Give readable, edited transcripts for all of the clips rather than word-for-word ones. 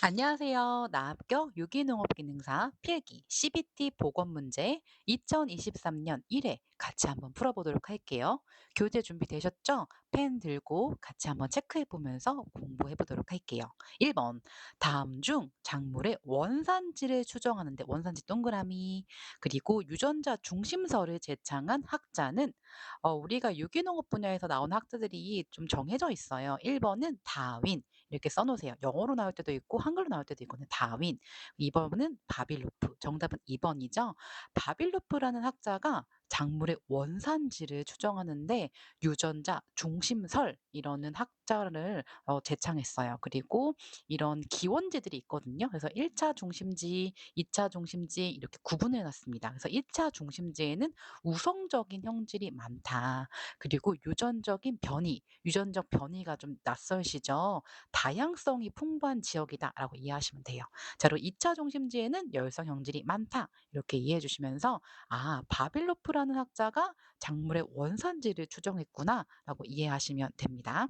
안녕하세요. 나합격 유기농업기능사 필기 CBT 보건 문제 2023년 1회 같이 한번 풀어보도록 할게요. 교재 준비되셨죠? 펜 들고 같이 한번 체크해 보면서 공부해 보도록 할게요. 1번. 다음 중 작물의 원산지를 추정하는데 원산지 동그라미 그리고 유전자 중심서를 제창한 학자는 우리가 유기농업 분야에서 나온 학자들이 좀 정해져 있어요. 1번은 다윈 이렇게 써 놓으세요. 영어로 나올 때도 있고 한글로 나올 때도 있거든요. 다윈. 2번은 바빌로프. 정답은 2번이죠. 바빌로프라는 학자가 작물의 원산지를 추정하는데 유전자 중심설 이라는 학자를 제창했어요. 그리고 이런 기원지들이 있거든요. 그래서 1차 중심지, 2차 중심지 이렇게 구분해 놨습니다. 그래서 1차 중심지에는 우성적인 형질이 많다. 그리고 유전적인 변이, 유전적 변이가 좀 낯설시죠? 다양성이 풍부한 지역이다라고 이해하시면 돼요. 자, 그리고 2차 중심지에는 열성 형질이 많다. 이렇게 이해해 주시면서 바빌로프라는 학자가 작물의 원산지를 추정했구나라고 이해하시면 됩니다.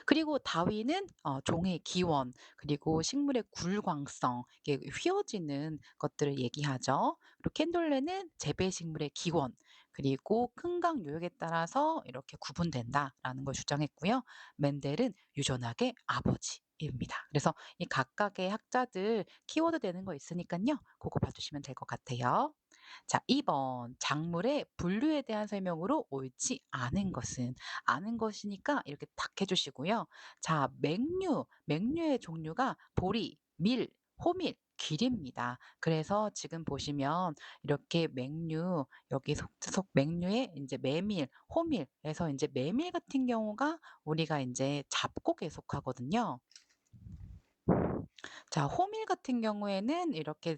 그리고 다윈은 종의 기원 그리고 식물의 굴광성 이게 휘어지는 것들을 얘기하죠. 그리고 캔돌레는 재배 식물의 기원 그리고 큰강 요역에 따라서 이렇게 구분된다라는 걸 주장했고요. 맨델은 유전학의 아버지입니다. 그래서 이 각각의 학자들 키워드 되는 거 있으니까요. 그거 봐주시면 될 것 같아요. 자, 2번. 작물의 분류에 대한 설명으로 옳지 않은 것은 아는 것이니까 이렇게 딱 해주시고요. 자, 맹류의 종류가 보리, 밀, 호밀, 귀리입니다. 그래서 지금 보시면 이렇게 맹류, 여기 속 맹류에 이제 메밀, 호밀에서 이제 메밀 같은 경우가 우리가 이제 잡곡에 속하거든요. 자, 호밀 같은 경우에는 이렇게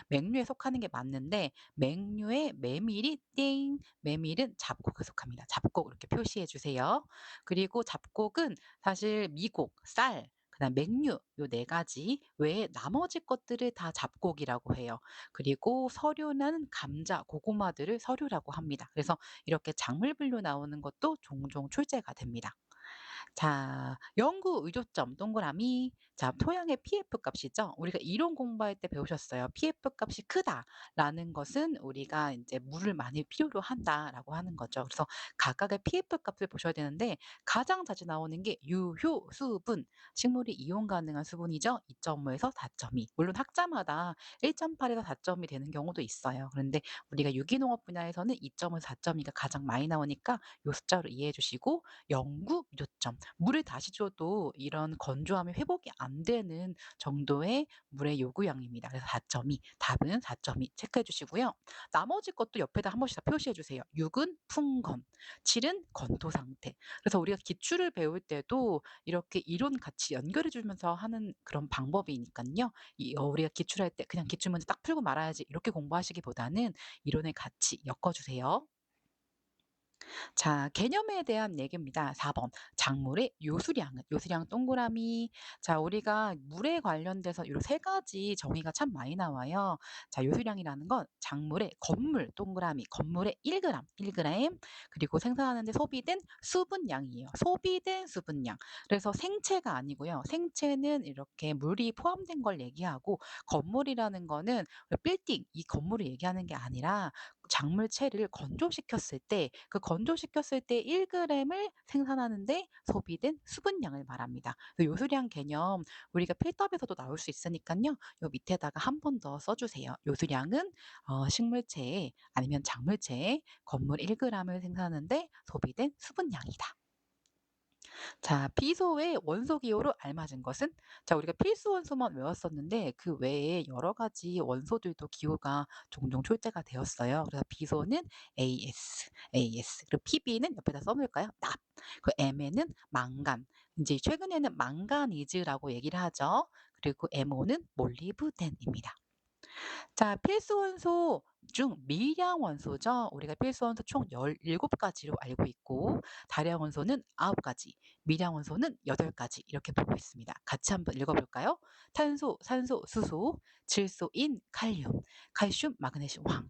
맹류에 속하는 게 맞는데 맹류의 메밀이 띵, 메밀은 잡곡에 속합니다. 잡곡 이렇게 표시해 주세요. 그리고 잡곡은 사실 미곡, 쌀, 그다음 맹류 요 네 가지 외에 나머지 것들을 다 잡곡이라고 해요. 그리고 서류는 감자, 고구마들을 서류라고 합니다. 그래서 이렇게 작물 분류 나오는 것도 종종 출제가 됩니다. 자, 연구 의존점 동그라미. 자, 토양의 pF 값이죠. 우리가 이론 공부할 때 배우셨어요. pF 값이 크다라는 것은 우리가 이제 물을 많이 필요로 한다라고 하는 거죠. 그래서 각각의 pF 값을 보셔야 되는데 가장 자주 나오는 게 유효 수분. 식물이 이용 가능한 수분이죠. 2.5에서 4.2. 물론 학자마다 1.8에서 4.2 되는 경우도 있어요. 그런데 우리가 유기농업 분야에서는 2.5에서 4.2가 가장 많이 나오니까 요 숫자로 이해해 주시고 영구 유효점. 물을 다시 줘도 이런 건조함이 회복이 안 되는 정도의 물의 요구량입니다. 그래서 4.2, 답은 4.2 체크해 주시고요. 나머지 것도 옆에다 한 번씩 다 표시해 주세요. 6은 풍건, 7은 건토 상태. 그래서 우리가 기출을 배울 때도 이렇게 이론 같이 연결해 주면서 하는 그런 방법이니까요. 우리가 기출할 때 그냥 기출 문제 딱 풀고 말아야지 이렇게 공부하시기보다는 이론을 같이 엮어 주세요. 자, 개념에 대한 얘기입니다. 4번. 작물의 요수량은? 요수량 동그라미. 자, 우리가 물에 관련돼서 요 세 가지 정의가 참 많이 나와요. 자, 요수량이라는 건 작물의 건물 동그라미, 건물의 1g, 1g 그리고 생산하는 데 소비된 수분량이에요. 소비된 수분량. 그래서 생체가 아니고요. 생체는 이렇게 물이 포함된 걸 얘기하고 건물이라는 거는 빌딩 이 건물을 얘기하는 게 아니라 작물체를 건조시켰을 때 그 건조시켰을 때 1g을 생산하는데 소비된 수분량을 말합니다. 그 요수량 개념 우리가 필답에서도 나올 수 있으니깐요. 요 밑에다가 한 번 더 써 주세요. 요수량은 식물체에 아니면 작물체에 건물 1g을 생산하는데 소비된 수분량이다. 자, 비소의 원소 기호로 알맞은 것은? 자, 우리가 필수 원소만 외웠었는데 그 외에 여러 가지 원소들도 기호가 종종 출제가 되었어요. 그래서 비소는 AS. 그리고 PB는 옆에다 써놓을까요? 납. 그 M에는 망간. 이제 최근에는 망가니즈라고 얘기를 하죠. 그리고 MO는 몰리브덴입니다. 자, 필수 원소 중 미량 원소죠. 우리가 필수 원소 총 17가지로 알고 있고 다량 원소는 9가지, 미량 원소는 8가지 이렇게 보고 있습니다. 같이 한번 읽어볼까요? 탄소, 산소, 수소, 질소, 인, 칼륨, 칼슘, 마그네슘, 황.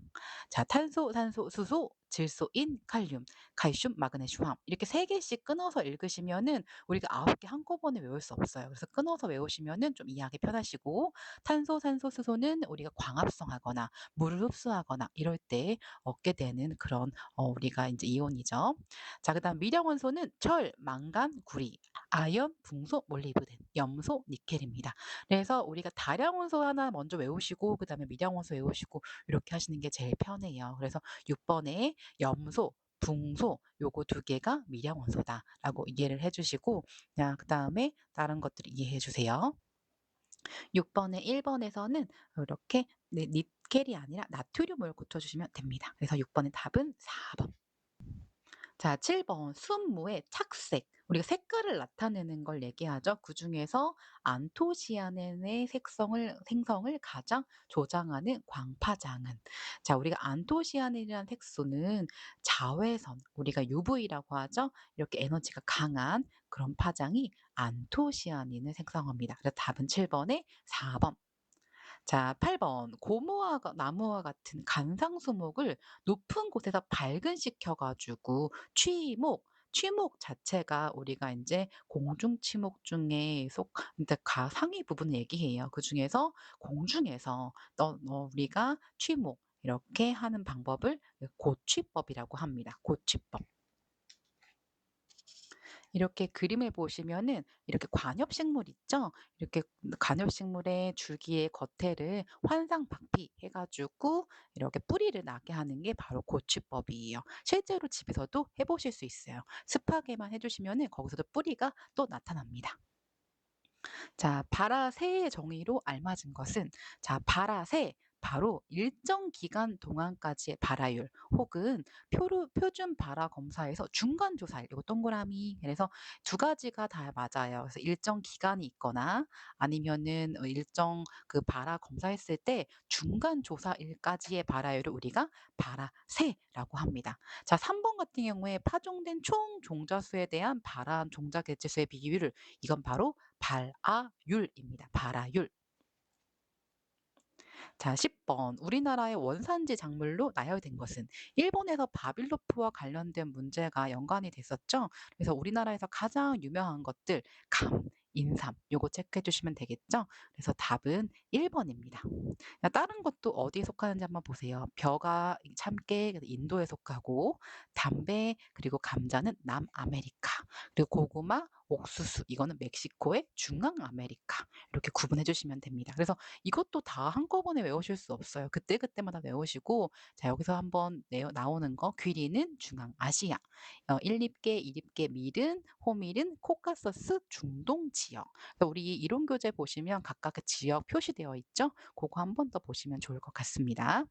자, 탄소, 산소, 수소, 질소, 인, 칼륨, 칼슘, 마그네슘, 황. 이렇게 세 개씩 끊어서 읽으시면은 우리가 9개 한꺼번에 외울 수 없어요. 그래서 끊어서 외우시면은 좀 이해하기 편하시고 탄소, 산소, 수소는 우리가 광합성하거나 물을 흡수하거나 이럴 때 얻게 되는 그런 우리가 이제 이온이죠. 자, 그다음 미량 원소는 철, 망간, 구리, 아연, 붕소, 몰리브덴, 염소, 니켈입니다. 그래서 우리가 다량 원소 하나 먼저 외우시고 그다음에 미량 원소 외우시고 이렇게 하시는 게 제일 편해요. 그래서 6번에 염소, 붕소 요거 두 개가 미량 원소다라고 이해를 해주시고 자, 그다음에 다른 것들 이해해 주세요. 6번에 1번에서는 이렇게 네, 니켈이 아니라 나트륨을 고쳐주시면 됩니다. 그래서 6번의 답은 4번. 자, 7번 순무의 착색. 우리가 색깔을 나타내는 걸 얘기하죠. 그중에서 안토시아닌의 생성을 가장 조장하는 광파장은. 자, 우리가 안토시아닌이라는 색소는 자외선, 우리가 UV라고 하죠. 이렇게 에너지가 강한 그런 파장이 안토시아닌을 생성합니다. 그래서 답은 7번에 4번. 자, 8번 고무와 나무와 같은 간상수목을 높은 곳에서 발근시켜 가지고 취목 자체가 우리가 이제 공중치목 중에 그러니까 상위 부분을 얘기해요. 그중에서 공중에서 우리가 취목 이렇게 하는 방법을 고취법이라고 합니다. 고취법. 이렇게 그림을 보시면은 이렇게 관엽식물 있죠? 이렇게 관엽식물의 줄기의 겉에를 환상박피 해가지고 이렇게 뿌리를 나게 하는 게 바로 고치법이에요. 실제로 집에서도 해보실 수 있어요. 습하게만 해주시면은 거기서도 뿌리가 또 나타납니다. 자, 발화새의 정의로 알맞은 것은 자, 발화새 바로 일정 기간 동안까지의 발화율 혹은 표준 발화 검사에서 중간 조사율 이거 동그라미 그래서 두 가지가 다 맞아요. 그래서 일정 기간이 있거나 아니면은 일정 그 발화 검사했을 때 중간 조사일까지의 발화율을 우리가 발화새라고 합니다. 자, 3번 같은 경우에 파종된 총 종자수에 대한 발화 종자 개체수의 비율을 이건 바로 발아율입니다. 발아율. 자, 10번 우리나라의 원산지 작물로 나열된 것은 일본에서 바빌로프와 관련된 문제가 연관이 됐었죠. 그래서 우리나라에서 가장 유명한 것들 감, 인삼 요거 체크해 주시면 되겠죠. 그래서 답은 1번입니다. 다른 것도 어디에 속하는지 한번 보세요. 벼가 참깨 인도에 속하고 담배 그리고 감자는 남아메리카 그리고 고구마 옥수수 이거는 멕시코의 중앙아메리카 이렇게 구분해 주시면 됩니다. 그래서 이것도 다 한꺼번에 외우실 수 없어요. 그때그때마다 외우시고 자 여기서 한번 나오는 거 귀리는 중앙아시아 1립계, 2립계 밀은, 호밀은 코카서스 중동 지역. 그러니까 우리 이론 교재 보시면 각각 그 지역 표시되어 있죠? 그거 한 번 더 보시면 좋을 것 같습니다.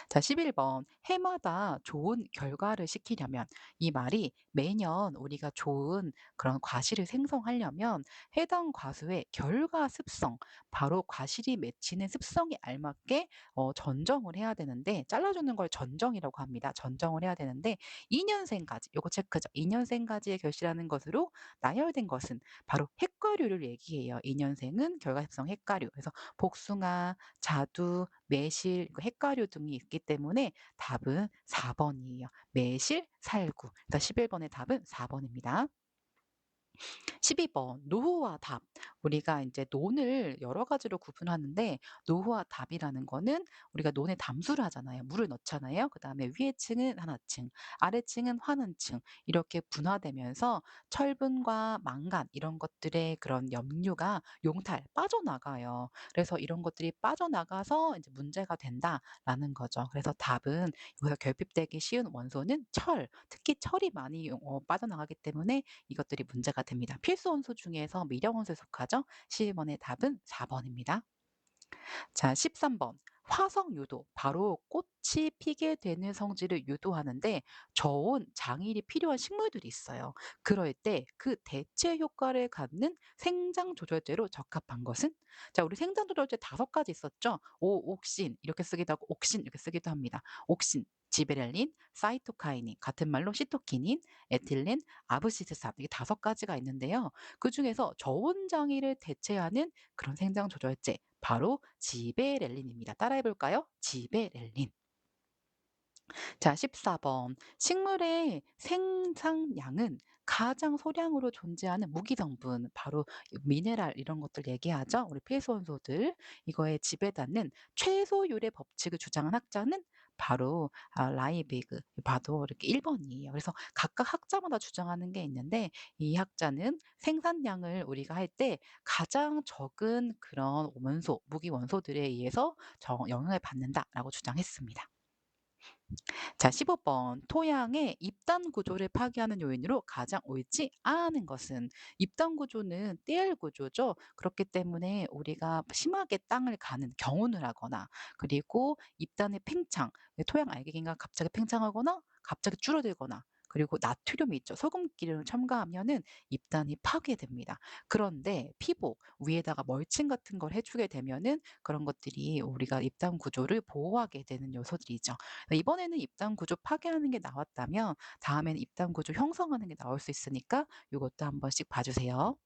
자, 11번. 해마다 좋은 결과를 시키려면 이 말이 매년 우리가 좋은 그런 과실을 생성하려면 해당 과수의 결과 습성, 바로 과실이 맺히는 습성에 알맞게 전정을 해야 되는데 잘라주는 걸 전정이라고 합니다. 전정을 해야 되는데 2년생까지 요거 체크죠. 2년생까지의 결실하는 것으로 나열된 것은 바로 핵과류를 얘기해요. 2년생은 결과 습성 핵과류. 그래서 복숭아, 자두, 매실, 핵과류 등이 있기 때문에 답은 4번이에요. 매실, 살구. 그래서 11번의 답은 4번입니다. 12번 노후와 답. 우리가 이제 논을 여러 가지로 구분하는데 노후와 답이라는 거는 우리가 논에 담수를 하잖아요. 물을 넣잖아요. 그다음에 위에 층은 한하층, 아래층은 환원층 이렇게 분화되면서 철분과 망간 이런 것들의 그런 염류가 용탈 빠져나가요. 그래서 이런 것들이 빠져나가서 이제 문제가 된다라는 거죠. 그래서 답은 여기서 결핍되기 쉬운 원소는 철, 특히 철이 많이 빠져나가기 때문에 이것들이 문제가 됩니다. 필수 원소 중에서 미령 원소에 속하죠. 12번의 답은 4번입니다. 자, 13번. 화성 유도, 바로 꽃이 피게 되는 성질을 유도하는데 저온, 장일이 필요한 식물들이 있어요. 그럴 때 그 대체 효과를 갖는 생장 조절제로 적합한 것은? 자, 우리 생장 조절제 5가지 있었죠? 오옥신 이렇게 쓰기도 하고 옥신 이렇게 쓰기도 합니다. 옥신, 지베렐린, 사이토카이닌, 같은 말로 시토키닌, 에틸렌, 아브시스산, 이게 5가지가 있는데요. 그중에서 저온 장애를 대체하는 그런 생장 조절제, 바로 지베렐린입니다. 따라해 볼까요? 지베렐린. 자, 14번. 식물의 생산량은 가장 소량으로 존재하는 무기성분, 바로 미네랄 이런 것들 얘기하죠. 우리 필수원소들. 이거에 지배받는 최소율의 법칙을 주장한 학자는 바로 라이비그, 봐도 이렇게 1번이에요. 그래서 각각 학자마다 주장하는 게 있는데 이 학자는 생산량을 우리가 할 때 가장 적은 그런 원소, 무기 원소들에 의해서 영향을 받는다라고 주장했습니다. 자, 15번. 토양의 입단 구조를 파괴하는 요인으로 가장 옳지 않은 것은? 입단 구조는 떼일 구조죠. 그렇기 때문에 우리가 심하게 땅을 가는 경운을 하거나, 그리고 입단의 팽창, 토양 알갱이가 갑자기 팽창하거나 갑자기 줄어들거나, 그리고 나트륨이 있죠. 소금기름을 첨가하면은 입단이 파괴됩니다. 그런데 피복 위에다가 멀칭 같은 걸 해주게 되면은 그런 것들이 우리가 입단 구조를 보호하게 되는 요소들이죠. 이번에는 입단 구조 파괴하는 게 나왔다면 다음에는 입단 구조 형성하는 게 나올 수 있으니까 요것도 한 번씩 봐 주세요.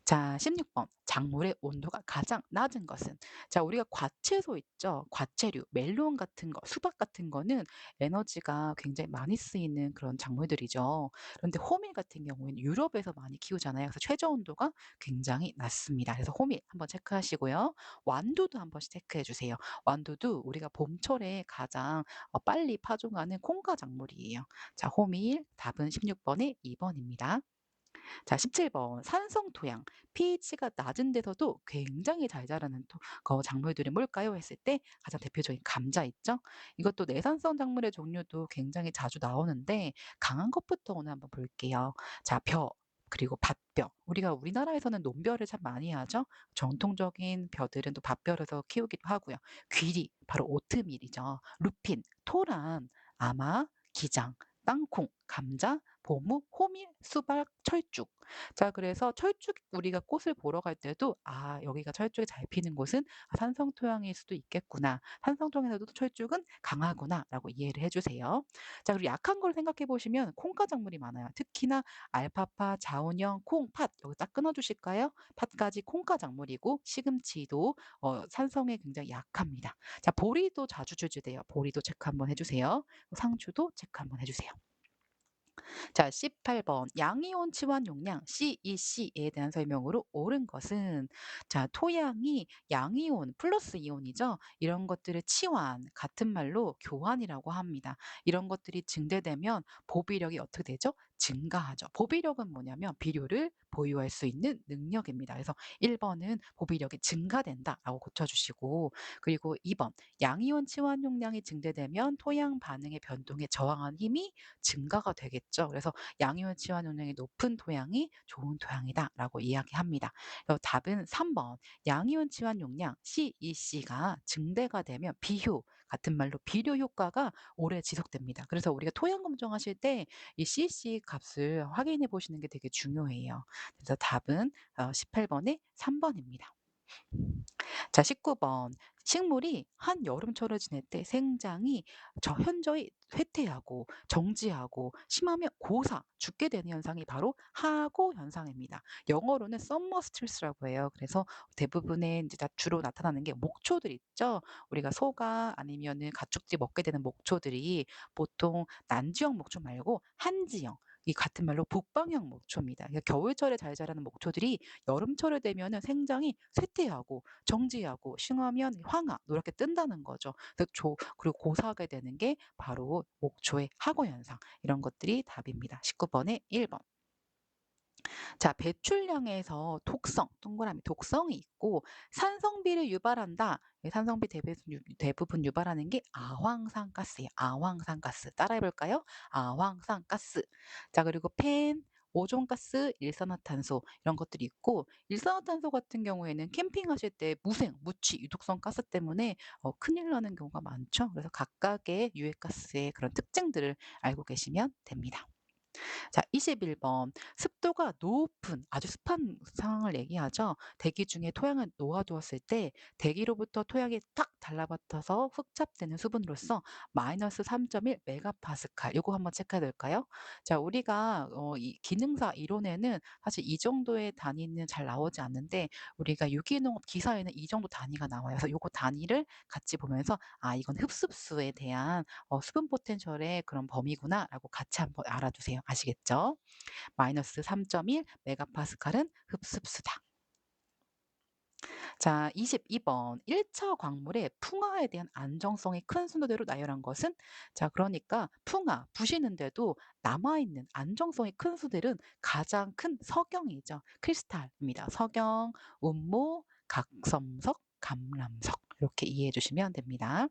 자, 16번. 작물의 온도가 가장 낮은 것은? 자, 우리가 과채소 있죠. 과채류, 멜론 같은 거, 수박 같은 거는 에너지가 굉장히 많이 쓰이는 그런 작물들이죠. 그런데 호밀 같은 경우에는 유럽에서 많이 키우잖아요. 그래서 최저 온도가 굉장히 낮습니다. 그래서 호밀 한번 체크하시고요. 완두도 한 번씩 체크해 주세요. 완두도 우리가 봄철에 가장 빨리 파종하는 콩가 작물이에요. 자, 호밀 답은 16번에 2번입니다. 자, 17번. 산성 토양. pH가 낮은 데서도 굉장히 잘 자라는 작물들이 뭘까요? 했을 때 가장 대표적인 감자 있죠? 이것도 내산성 작물의 종류도 굉장히 자주 나오는데 강한 것부터 오늘 한번 볼게요. 자, 벼. 그리고 밭벼. 우리가 우리나라에서는 논벼를 참 많이 하죠. 전통적인 벼들은 또 밭벼에서 키우기도 하고요. 귀리, 바로 오트밀이죠. 루핀, 토란, 아마, 기장, 땅콩, 감자, 보무, 호밀, 수박, 철쭉. 자, 그래서 철쭉 우리가 꽃을 보러 갈 때도 여기가 철쭉이 잘 피는 곳은 산성 토양일 수도 있겠구나. 산성 토양에서도 철쭉은 강하구나라고 이해를 해주세요. 자, 그리고 약한 걸 생각해 보시면 콩가 작물이 많아요. 특히나 알파파, 자운형, 콩, 팥 여기 딱 끊어주실까요? 팥까지 콩가 작물이고 시금치도 산성에 굉장히 약합니다. 자, 보리도 자주 출제돼요. 보리도 체크 한번 해주세요. 상추도 체크 한번 해주세요. 자, 18번. 양이온 치환 용량 CEC에 대한 설명으로 옳은 것은? 자, 토양이 양이온 플러스 이온이죠. 이런 것들을 치환, 같은 말로 교환이라고 합니다. 이런 것들이 증대되면 보비력이 어떻게 되죠? 증가하죠. 보비력은 뭐냐면 비료를 보유할 수 있는 능력입니다. 그래서 1번은 보비력이 증가된다라고 고쳐주시고, 그리고 2번 양이온 치환 용량이 증대되면 토양 반응의 변동에 저항하는 힘이 증가가 되겠죠. 그래서 양이온 치환 용량이 높은 토양이 좋은 토양이다라고 이야기합니다. 그래서 답은 3번. 양이온 치환 용량 CEC가 증대가 되면 비효, 같은 말로 비료 효과가 오래 지속됩니다. 그래서 우리가 토양 검정하실 때 이 CEC 값을 확인해 보시는 게 되게 중요해요. 그래서 답은 18번에 3번입니다. 자, 19번. 식물이 한여름철을 지낼 때 생장이 현저히 쇠퇴하고 정지하고 심하면 고사, 죽게 되는 현상이 바로 하고 현상입니다. 영어로는 summer stress라고 해요. 그래서 대부분의 이제 주로 나타나는 게 목초들 있죠. 우리가 소가 아니면은 가축들이 먹게 되는 목초들이 보통 난지형 목초 말고 한지형, 이 같은 말로 북방형 목초입니다. 그러니까 겨울철에 잘 자라는 목초들이 여름철에 되면은 생장이 쇠퇴하고 정지하고 싱하면 황화 노랗게 뜬다는 거죠. 그리고 고사하게 되는 게 바로 목초의 하고 현상, 이런 것들이 답입니다. 19번에 1번. 자, 배출량에서 독성, 동그라미 독성이 있고 산성비를 유발한다. 산성비 대부분 유발하는 게 아황산가스예요. 아황산가스. 따라해 볼까요? 아황산가스. 자, 그리고 펜, 오존가스, 일산화탄소 이런 것들이 있고 일산화탄소 같은 경우에는 캠핑하실 때 무생, 무취, 유독성 가스 때문에 큰일 나는 경우가 많죠. 그래서 각각의 유해가스의 그런 특징들을 알고 계시면 됩니다. 자, 21번. 습도가 높은 아주 습한 상황을 얘기하죠. 대기 중에 토양을 놓아두었을 때 대기로부터 토양이 탁 달라붙어서 흡착되는 수분으로서 마이너스 3.1 메가파스칼. 요거 한번 체크해 볼까요? 자, 우리가 이 기능사 이론에는 사실 이 정도의 단위는 잘 나오지 않는데 우리가 유기농 기사에는 이 정도 단위가 나와요. 그래서 요거 단위를 같이 보면서 아, 이건 흡습수에 대한 수분 포텐셜의 그런 범위구나라고 같이 한번 알아두세요. 아시겠죠? 마이너스 3.1 메가파스칼은 흡습수다. 자, 22번. 1차 광물의 풍화에 대한 안정성이 큰 순서대로 나열한 것은? 자, 그러니까 풍화, 부시는데도 남아있는 안정성이 큰 수들은 가장 큰 석영이죠. 크리스탈입니다. 석영, 운모, 각섬석, 감람석. 이렇게 이해해 주시면 됩니다.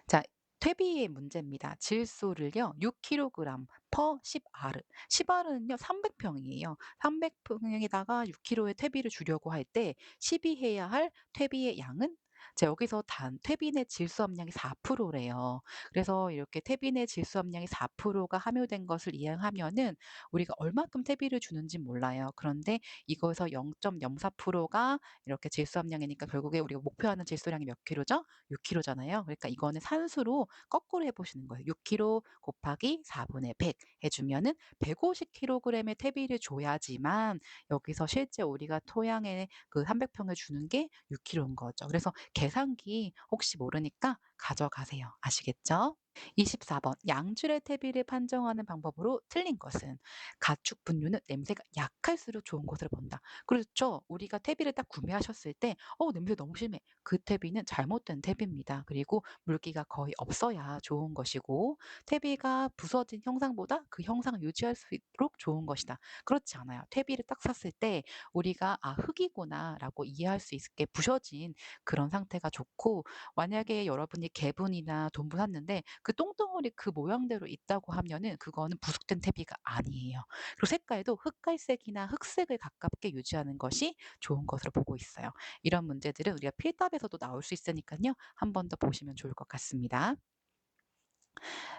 자, 퇴비의 문제입니다. 질소를요, 6kg per 10R. 10R는요, 300평이에요. 300평에다가 6kg의 퇴비를 주려고 할 때 시비해야 할 퇴비의 양은 자, 여기서 단 퇴비 내 질소 함량이 4%래요. 그래서 이렇게 퇴비 내 질소 함량이 4%가 함유된 것을 이해하면은 우리가 얼마큼 퇴비를 주는지 몰라요. 그런데 이거에서 0.04%가 이렇게 질소 함량이니까 결국에 우리가 목표하는 질소량이 몇 킬로죠? 6kg잖아요. 그러니까 이거는 산수로 거꾸로 해보시는 거예요. 6kg 곱하기 4분의 100 해주면은 150kg의 퇴비를 줘야지만 여기서 실제 우리가 토양에 그 300평을 주는 게 6kg인 거죠. 그래서 계산기 혹시 모르니까 가져가세요. 아시겠죠? 24번. 양줄의 퇴비를 판정하는 방법으로 틀린 것은 가축 분유는 냄새가 약할수록 좋은 것으로 본다. 그렇죠. 우리가 퇴비를 딱 구매하셨을 때 냄새 너무 심해. 그 퇴비는 잘못된 퇴비입니다. 그리고 물기가 거의 없어야 좋은 것이고 퇴비가 부서진 형상보다 그 형상을 유지할 수 있도록 좋은 것이다. 그렇지 않아요. 퇴비를 딱 샀을 때 우리가 아, 흙이구나라고 이해할 수 있게 부셔진 그런 상태가 좋고 만약에 여러분이 개분이나 돈분 샀는데 그 똥덩어리 그 모양대로 있다고 하면은 그거는 부숙된 퇴비가 아니에요. 그리고 색깔도 흑갈색이나 흑색을 가깝게 유지하는 것이 좋은 것으로 보고 있어요. 이런 문제들은 우리가 필답에서도 나올 수 있으니까요. 한 번 더 보시면 좋을 것 같습니다.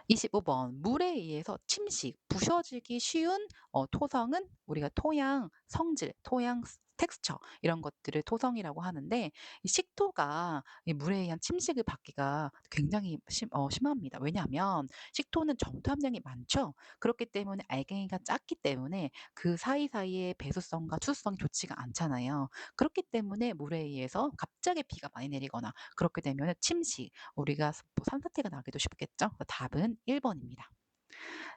25번. 물에 의해서 침식, 부셔지기 쉬운 토성은 우리가 토양 성질, 토양 텍스처 이런 것들을 토성이라고 하는데 이 식토가 이 물에 의한 침식을 받기가 굉장히 심합니다. 왜냐하면 식토는 점토 함량이 많죠. 그렇기 때문에 알갱이가 작기 때문에 그 사이사이의 배수성과 투수성이 좋지가 않잖아요. 그렇기 때문에 물에 의해서 갑자기 비가 많이 내리거나 그렇게 되면 침식, 우리가 뭐 산사태가 나기도 쉽겠죠. 답은 1번입니다.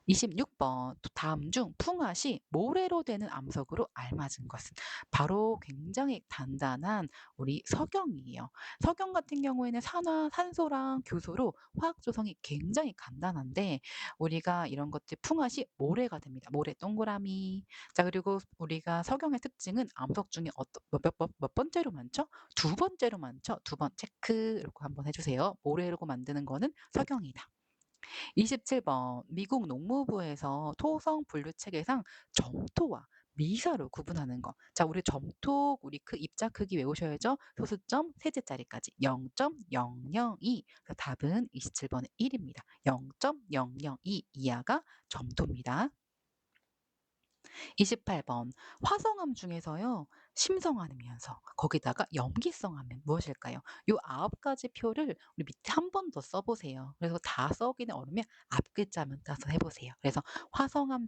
26번. 또 다음 중 풍화시 모래로 되는 암석으로 알맞은 것은 바로 굉장히 단단한 우리 석영이에요. 석영 같은 경우에는 산소랑 교소로 화학 조성이 굉장히 간단한데 우리가 이런 것들 풍화시 모래가 됩니다. 모래 동그라미. 자, 그리고 우리가 석영의 특징은 암석 중에 몇 번째로 많죠? 두 번째로 많죠. 두 번 체크 이렇게 한번 해주세요. 모래로 만드는 거는 석영이다. 27번. 미국 농무부에서 토성 분류 체계상 점토와 미사로 구분하는 거. 자, 우리 점토, 우리 그 입자 크기 외우셔야죠. 소수점 세 제짜리까지 0.002. 그래서 답은 27번의 1입니다. 0.002 이하가 점토입니다. 28번. 화성암 중에서요. 심성암이면서 거기다가 염기성암은 무엇일까요? 요 9가지 표를 우리 밑에 한 번 더 써보세요. 그래서 다 써기는 어려우면 앞 글자만 따서 해보세요. 그래서 화성암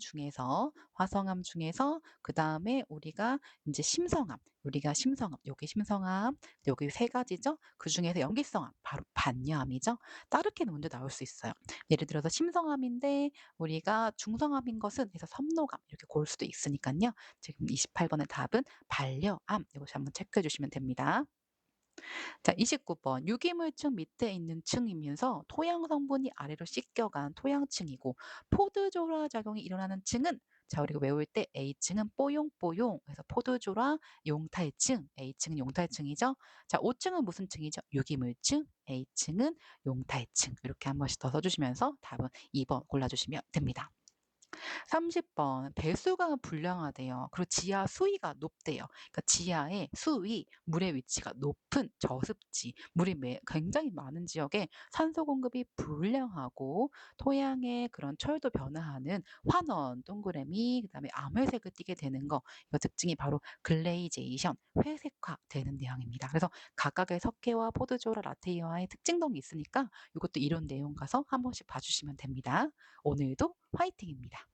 중에서 그다음에 우리가 이제 심성암, 우리가 심성암, 여기 심성암, 여기 세 가지죠. 그중에서 염기성암, 바로 반려암이죠. 다르게 문제 나올 수 있어요. 예를 들어서 심성암인데 우리가 중성암인 것은 해서 섭노감 이렇게 고를 수도 있으니까요. 지금 28번의 답은 반려암 이것이 한번 체크해 주시면 됩니다. 자, 29번. 유기물층 밑에 있는 층이면서 토양 성분이 아래로 씻겨간 토양층이고 포드조라 작용이 일어나는 층은 자, 우리가 외울 때 A층은 뽀용뽀용 그래서 포드조라 용탈층 A층은 용탈층이죠. 자, 5층은 무슨 층이죠? 유기물층 A층은 용탈층 이렇게 한 번씩 더 써주시면서 답은 2번 골라주시면 됩니다. 30번 배수가 불량하대요. 그리고 지하 수위가 높대요. 그러니까 지하의 수위, 물의 위치가 높은 저습지, 물이 굉장히 많은 지역에 산소 공급이 불량하고 토양의 그런 철도 변화하는 환원, 동그라미, 그다음에 암회색을 띠게 되는 거, 이거 특징이 바로 글레이제이션, 회색화되는 내용입니다. 그래서 각각의 석회와 포도주로 라테이와의 특징도 있으니까 이것도 이론 내용 가서 한 번씩 봐주시면 됩니다. 오늘도 화이팅입니다.